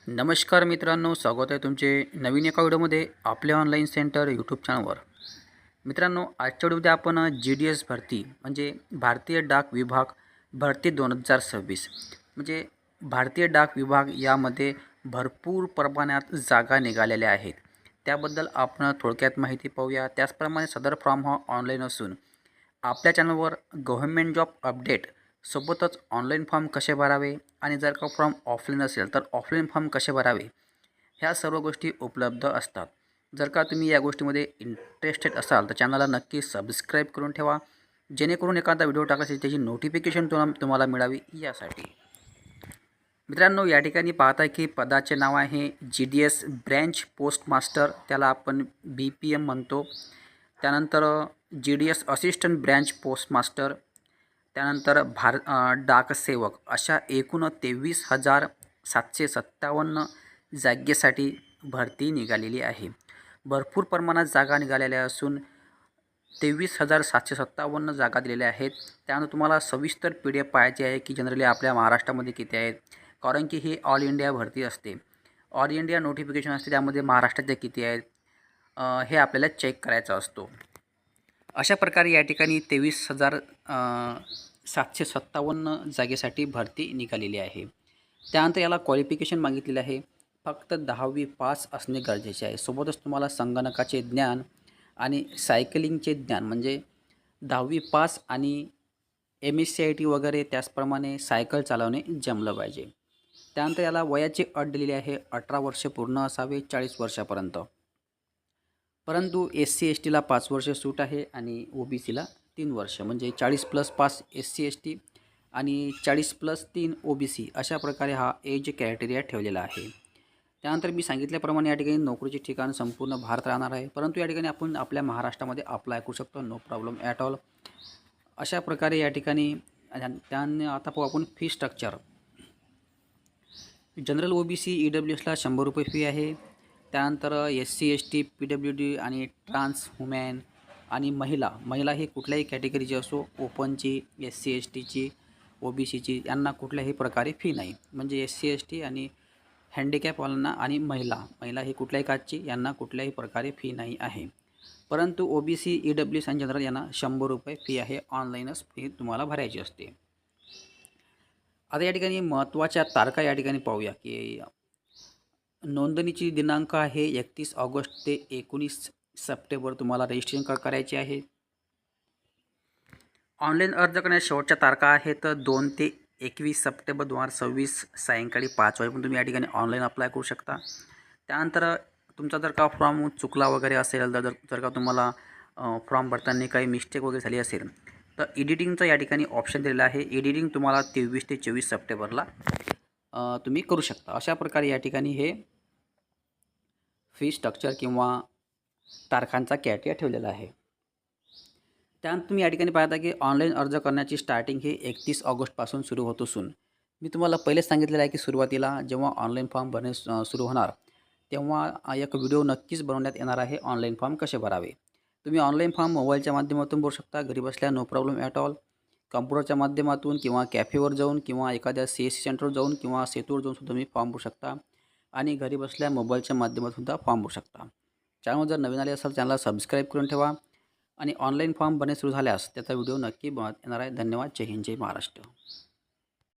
नमस्कार मित्रांनो, स्वागत आहे तुमचे नवीन एका व्हिडिओमध्ये आपल्या ऑनलाईन सेंटर यूट्यूब चॅनलवर. मित्रांनो, आजच्या व्हिडिओमध्ये आपण GDS भरती म्हणजे भारतीय डाक विभाग भरती 2026 म्हणजे भारतीय डाक विभाग यामध्ये भरपूर प्रमाणात जागा निघालेल्या आहेत. त्याबद्दल आपण थोडक्यात माहिती पाहूया. त्याचप्रमाणे सदर फॉर्म हा ऑनलाईन असून आपल्या चॅनलवर गव्हर्नमेंट जॉब अपडेट सोबतच ऑनलाईन फॉर्म कसे भरावे आणि जर का फॉर्म ऑफलाईन असेल तर ऑफलाईन फॉर्म कसे भरावे ह्या सर्व गोष्टी उपलब्ध असतात. जर का तुम्ही या गोष्टीमध्ये इंटरेस्टेड असाल तर चॅनलला नक्की सबस्क्राईब करून ठेवा, जेणेकरून एखादा व्हिडिओ टाकला त्याची नोटिफिकेशन तुम्हाला मिळावी यासाठी. मित्रांनो, या ठिकाणी पाहता की पदाचे नाव आहे GDS ब्रँच पोस्ट मास्टर, त्याला आपण BPM म्हणतो. त्यानंतर GDS assistant branch post master, त्यानंतर डाकसेवक, अशा एकूण 23,757 जागेसाठी भरती निघालेली आहे. भरपूर प्रमाणात जागा निघालेल्या असून 23,757 जागा दिलेल्या आहेत. त्यानंतर तुम्हाला सविस्तर PDF पाहायची आहे की जनरली आपल्या महाराष्ट्रामध्ये किती आहेत, कारण की ही ऑल इंडिया भरती असते, ऑल इंडिया नोटिफिकेशन असते, त्यामध्ये महाराष्ट्राचे किती आहेत हे आपल्याला चेक करायचं असतो. अशा प्रकारे या ठिकाणी 23,757 जागेसाठी भरती निघालेली आहे. त्यानंतर याला क्वालिफिकेशन मागितलेले आहे. फक्त 10वी पास असणे गरजेचे आहे. सोबतच तुम्हाला संगणकाचे ज्ञान आणि सायकलिंगचे ज्ञान म्हणजे 10वी पास आणि MSCIT वगैरे, त्याचप्रमाणे सायकल चालवणे जमलं पाहिजे. त्यानंतर याला वयाची अट दिलेली आहे, 18 वर्ष पूर्ण असावे 40 वर्षापर्यंत. परंतु SC/STला 5 वर्ष सूट आहे आणि OBCला 3 वर्ष, म्हणजे 40+5 SC/ST आणि 40+3 OBC, अशा प्रकारे हा एज क्रायटेरिया ठेवलेला आहे. त्यानंतर मी सांगितल्याप्रमाणे या ठिकाणी नोकरीचे ठिकाण संपूर्ण भारत राहणार आहे, परंतु या ठिकाणी आपण आपल्या महाराष्ट्रामध्ये अप्लाय करू शकतो, नो प्रॉब्लेम ॲट ऑल. अशा प्रकारे या ठिकाणी त्याने आता पाहू आपण फी स्ट्रक्चर. जनरल OBC EWSला 100 रुपये फी आहे. त्यानंतर SC/ST PWD आणि ट्रान्स वुमॅन आणि महिला ही कुठल्याही कॅटेगरीची असो, ओपनची, SC/STची, OBCची, यांना कुठल्याही प्रकारे फी नाही. म्हणजे SC/ST आणि हँडिकॅपवाल्यांना आणि महिला ही कुठल्याही कास्टची, यांना कुठल्याही प्रकारे फी नाही आहे. परंतु OBC EWS आणि जनरल यांना 100 रुपये फी आहे. ऑनलाईनच फी तुम्हाला भरायची असते. आता या ठिकाणी महत्त्वाच्या तारखा या ठिकाणी पाहूया की नोंदणीची दिनांक आहे 31 ऑगस्ट ते 19 सप्टेंबर तुम्हाला रजिस्ट्रेशन करायचे आहे. ऑनलाईन अर्ज करण्याच्या शेवटच्या तारखा आहेत 2 ते 21 सप्टेंबर 2026 सायंकाळी 5 वाजेपर्यंत तुम्ही या ठिकाणी ऑनलाईन अप्लाय करू शकता. त्यानंतर तुमचा जर का फॉर्म चुकला वगैरे असेल, जर का तुम्हाला फॉर्म भरताना काही मिस्टेक वगैरे झाली असेल तर एडिटिंगचं या ठिकाणी ऑप्शन दिलेलं आहे. एडिटिंग तुम्हाला 23 ते 24 सप्टेंबरला तुम्ही करू शकता. अशा प्रकारे या ठिकाणी हे फी स्ट्रक्चर किंवा तारखांचा क्रायटेरिया ठेवलेला आहे. त्यानंतर तुम्ही या ठिकाणी पाहता की ऑनलाईन अर्ज करण्याची स्टार्टिंग ही 31 ऑगस्टपासून सुरू होत असून मी तुम्हाला पहिलेच सांगितलेलं आहे की सुरुवातीला जेव्हा ऑनलाईन फॉर्म भरणे सुरू होणार तेव्हा एक व्हिडिओ नक्कीच बनवण्यात येणार आहे, ऑनलाईन फॉर्म कसे भरावे. तुम्ही ऑनलाईन फॉर्म मोबाईलच्या माध्यमातून भरू शकता, घरी बसल्या, नो प्रॉब्लेम ॲट ऑल. कम्प्युटरच्या माध्यमातून किंवा कॅफेवर जाऊन किंवा एखाद्या CSC सेंटरवर जाऊन किंवा सेतूवर जाऊन सुद्धा तुम्ही फॉर्म भरू शकता आणि घरी बसल्या मोबाईलच्या माध्यमातून सुद्धा फॉर्म भरू शकता. चॅनल जर नवीन आले असाल चॅनलला सबस्क्राईब करून ठेवा आणि ऑनलाईन फॉर्म भरणे सुरू झाल्यास त्याचा व्हिडिओ नक्की बनवण्यात येणार आहे. धन्यवाद. जय हिंद, जय महाराष्ट्र.